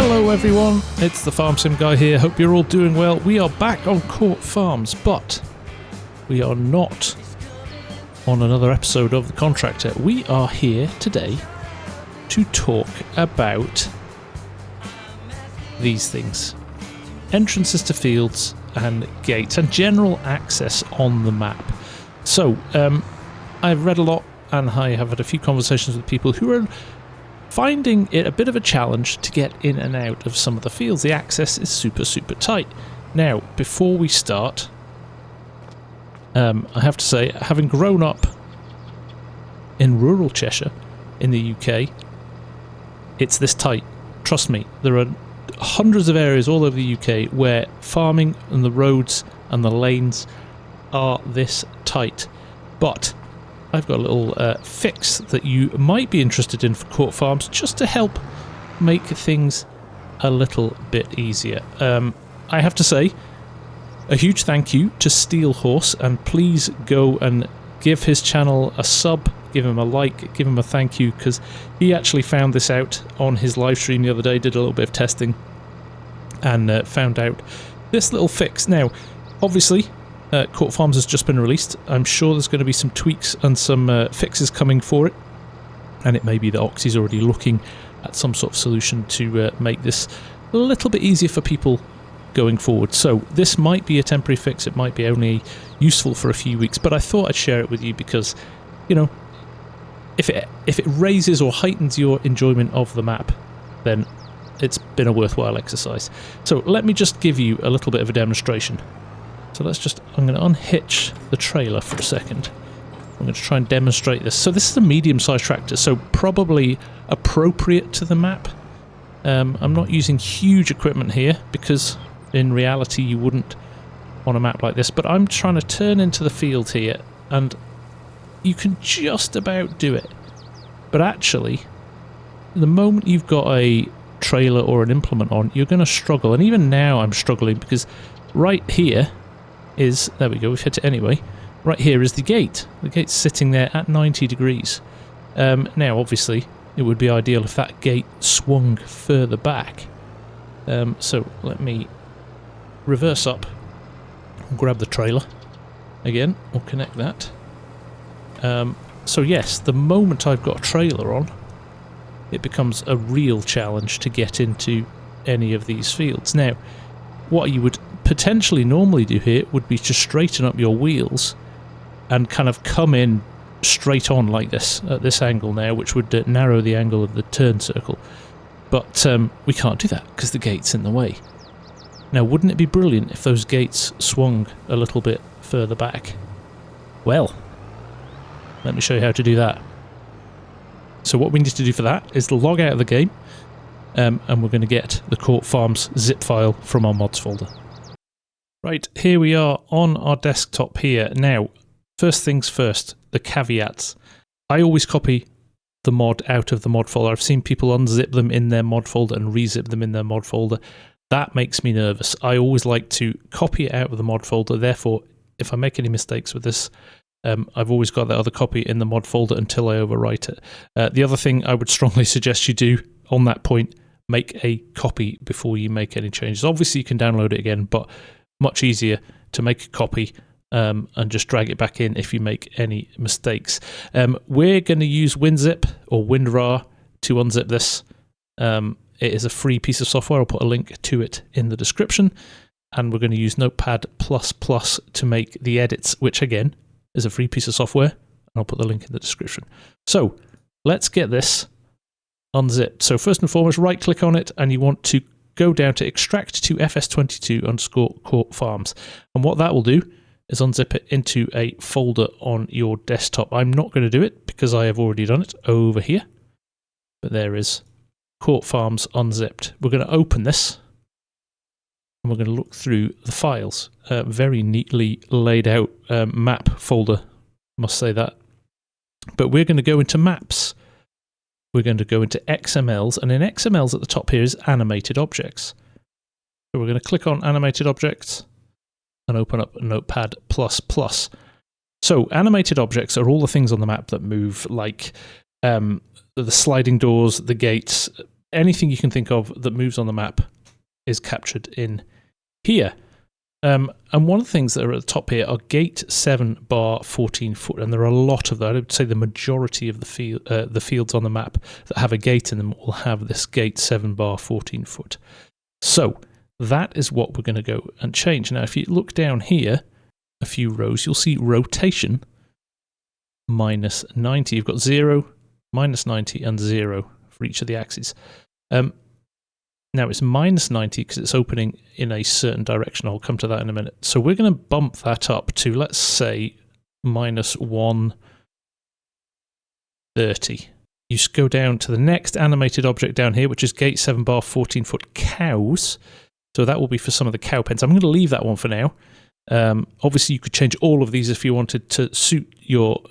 Hello everyone, it's the FarmSim guy here. Hope you're all doing well. We are back on Court Farms, but we are not on another episode of The Contractor. We are here today to talk about these things. Entrances to fields and gates and general access on the map. So, I've read a lot and I have had a few conversations with people who are finding it a bit of a challenge to get in and out of some of the fields. The access is super tight. Now, before we start, I have to say, having grown up in rural Cheshire in the UK, it's this tight. Trust me, there are hundreds of areas all over the UK where farming and the roads and the lanes are this tight. But I've got a little fix that you might be interested in for Court Farms, just to help make things a little bit easier. I have to say, a huge thank you to Steel Horse, and please go and give his channel a sub, give him a like, give him a thank you, because he actually found this out on his live stream the other day, did a little bit of testing, and found out this little fix. Now, obviously, Court Farms has just been released. I'm sure there's going to be some tweaks and some fixes coming for it, and it may be that Oxy's already looking at some sort of solution to make this a little bit easier for people going forward. So this might be a temporary fix, it might be only useful for a few weeks, but I thought I'd share it with you because, you know, if it raises or heightens your enjoyment of the map, then it's been a worthwhile exercise. So let me just give you a little bit of a demonstration. So I'm going to unhitch the trailer for a second. I'm going to try and demonstrate this. So this is a medium-sized tractor, so probably appropriate to the map. I'm not using huge equipment here because in reality you wouldn't on a map like this, but I'm trying to turn into the field here and you can just about do it. But actually, the moment you've got a trailer or an implement on, you're going to struggle. And even now I'm struggling because right here is, there we go, we've hit it anyway. Right here is the gate. The gate's sitting there at 90 degrees. Now, obviously, it would be ideal if that gate swung further back. So let me reverse up, grab the trailer again, we'll connect that. So yes, the moment I've got a trailer on, it becomes a real challenge to get into any of these fields. Now, what you would potentially normally do here would be to straighten up your wheels and kind of come in straight on like this, at this angle now, which would narrow the angle of the turn circle. But we can't do that because the gate's in the way. Now, wouldn't it be brilliant if those gates swung a little bit further back? Well, let me show you how to do that. So what we need to do for that is log out of the game, and we're going to get the Court Farms zip file from our mods folder. Right, here we are on our desktop here. Now, first things first, the caveats. I always copy the mod out of the mod folder. I've seen people unzip them in their mod folder and rezip them in their mod folder. That makes me nervous. I always like to copy it out of the mod folder. Therefore, if I make any mistakes with this, I've always got that other copy in the mod folder until I overwrite it. The other thing I would strongly suggest you do on that point, make a copy before you make any changes. Obviously, you can download it again, but much easier to make a copy and just drag it back in if you make any mistakes. We're going to use WinZip or WinRAR to unzip this. It is a free piece of software. I'll put a link to it in the description. And we're going to use Notepad++ to make the edits, which again is a free piece of software. And I'll put the link in the description. So let's get this unzipped. So first and foremost, right click on it and you want to go down to extract to FS22 underscore Court Farms. And what that will do is unzip it into a folder on your desktop. I'm not going to do it because I have already done it over here. But there is Court Farms unzipped. We're going to open this and we're going to look through the files. Very neatly laid out map folder, must say that. But we're going to go into maps. We're going to go into XMLs, and in XMLs at the top here is animated objects. So we're going to click on animated objects and open up Notepad++. So animated objects are all the things on the map that move, like the sliding doors, the gates, anything you can think of that moves on the map is captured in here. And one of the things that are at the top here are gate 7 bar 14 foot, and there are a lot of that. I would say the majority of the fields on the map that have a gate in them will have this gate 7 bar 14 foot. So that is what we're going to go and change. Now, if you look down here, a few rows, you'll see rotation minus 90. You've got 0, minus 90, and 0 for each of the axes. Now it's minus 90 because it's opening in a certain direction. I'll come to that in a minute. So we're going to bump that up to, let's say, minus 130. You just go down to the next animated object down here, which is gate 7 bar 14 foot cows. So that will be for some of the cow pens. I'm going to leave that one for now. Obviously, you could change all of these if you wanted to suit your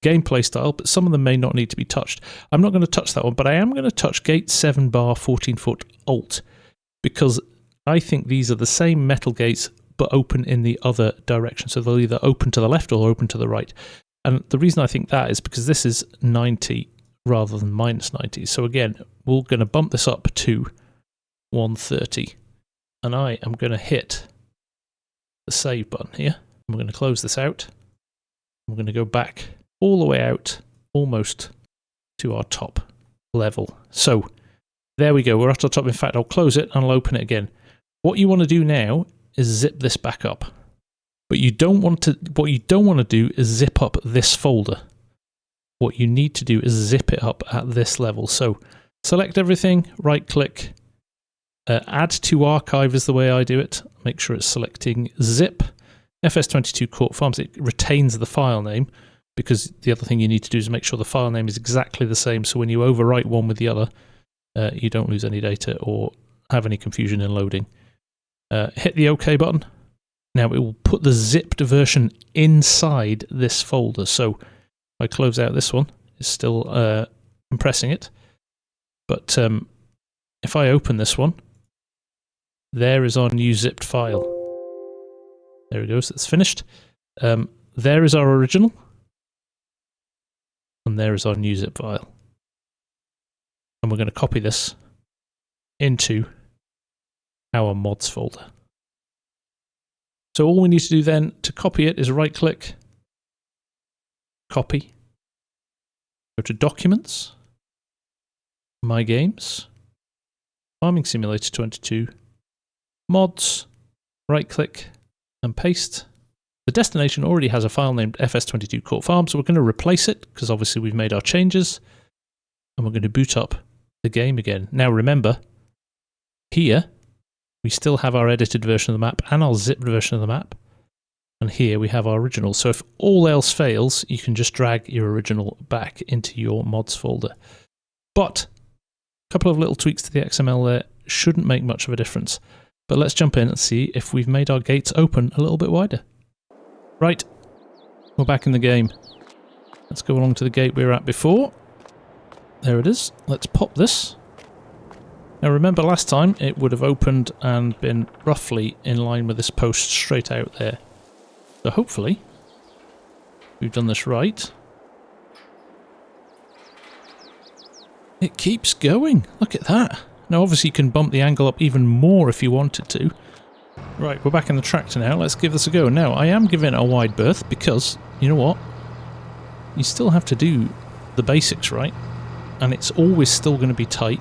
gameplay style, but some of them may not need to be touched. I'm not going to touch that one, but I am going to touch gate 7 bar 14 foot alt, because I think these are the same metal gates but open in the other direction. So they'll either open to the left or open to the right. And the reason I think that is because this is 90 rather than minus 90. So again, we're going to bump this up to 130. And I am going to hit the save button here. I'm going to close this out. I'm going to go back all the way out, almost to our top level. So there we go. We're at our top. In fact, I'll close it and I'll open it again. What you want to do now is zip this back up. But you don't want to. What you don't want to do is zip up this folder. What you need to do is zip it up at this level. So select everything, right-click, add to archive is the way I do it. Make sure it's selecting zip. FS22 Court Farms. It retains the file name, because the other thing you need to do is make sure the file name is exactly the same, so when you overwrite one with the other, you don't lose any data or have any confusion in loading. Hit the OK button. Now it will put the zipped version inside this folder. So if I close out this one, it's still compressing it. But if I open this one, there is our new zipped file. There it goes, it's finished. There is our original. And there is our new zip file. And we're going to copy this into our mods folder. So all we need to do then to copy it is right click, copy, go to Documents, My Games, Farming Simulator 22, Mods, right click and paste. The destination already has a file named FS22 Court Farm, so we're going to replace it because obviously we've made our changes, and we're going to boot up the game again. Now remember, here we still have our edited version of the map and our zipped version of the map, and here we have our original. So if all else fails, you can just drag your original back into your mods folder. But a couple of little tweaks to the XML there shouldn't make much of a difference. But let's jump in and see if we've made our gates open a little bit wider. Right, we're back in the game. Let's go along to the gate we were at before. There it is. Let's pop this. Now remember last time it would have opened and been roughly in line with this post straight out there. So hopefully we've done this right. It keeps going. Look at that. Now obviously you can bump the angle up even more if you wanted to. Right, we're back in the tractor now. Let's give this a go. Now, I am giving it a wide berth because, you know what? You still have to do the basics, right? And it's always still going to be tight.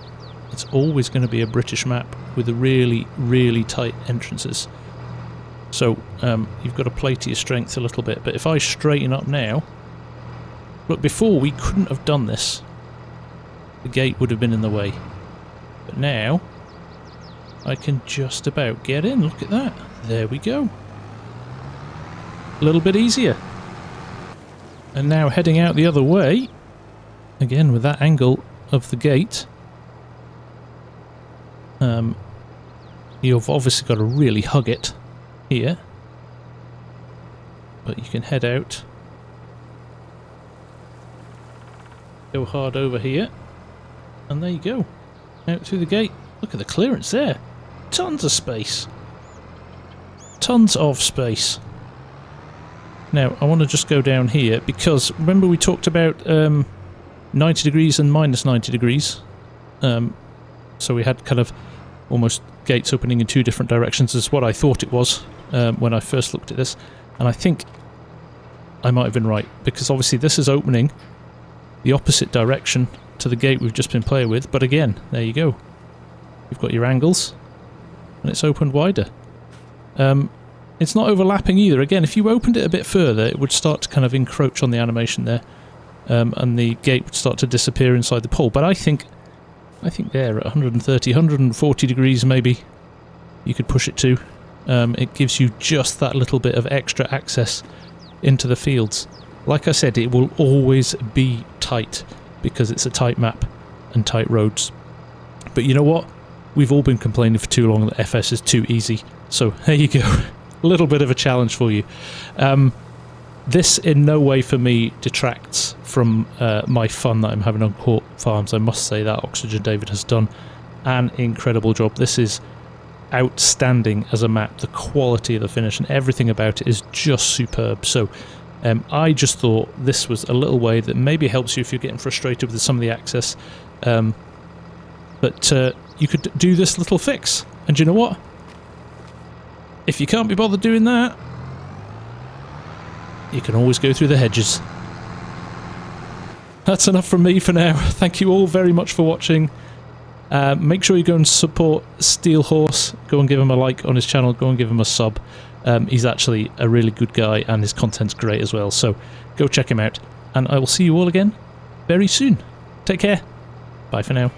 It's always going to be a British map with really, really tight entrances. So, you've got to play to your strengths a little bit. But if I straighten up now... Look, before we couldn't have done this. The gate would have been in the way. But now... I can just about get in. Look at that. There we go. A little bit easier. And now heading out the other way, again with that angle of the gate, you've obviously got to really hug it here, but you can head out, go hard over here, and there you go, out through the gate. Look at the clearance there. Tons of space. Tons of space. Now, I want to just go down here because remember we talked about 90 degrees and minus 90 degrees So we had kind of almost gates opening in two different directions is what I thought it was when I first looked at this. And I think I might have been right, because obviously this is opening the opposite direction to the gate we've just been playing with. But again, there you go. You've got your angles, and it's opened wider. It's not overlapping either. Again, if you opened it a bit further, it would start to kind of encroach on the animation there, and the gate would start to disappear inside the pole. But I think there at 130, 140 degrees maybe, you could push it to. It gives you just that little bit of extra access into the fields. Like I said, it will always be tight because it's a tight map and tight roads. But you know what? We've all been complaining for too long that FS is too easy. So there you go. A little bit of a challenge for you. This in no way for me detracts from my fun that I'm having on Court Farms. I must say that Oxygen David has done an incredible job. This is outstanding as a map. The quality of the finish and everything about it is just superb. So I just thought this was a little way that maybe helps you if you're getting frustrated with some of the access. But you could do this little fix. And you know what? If you can't be bothered doing that, you can always go through the hedges. That's enough from me for now. Thank you all very much for watching. Make sure you go and support Steel Horse. Go and give him a like on his channel. Go and give him a sub. He's actually a really good guy and his content's great as well. So go check him out. And I will see you all again very soon. Take care. Bye for now.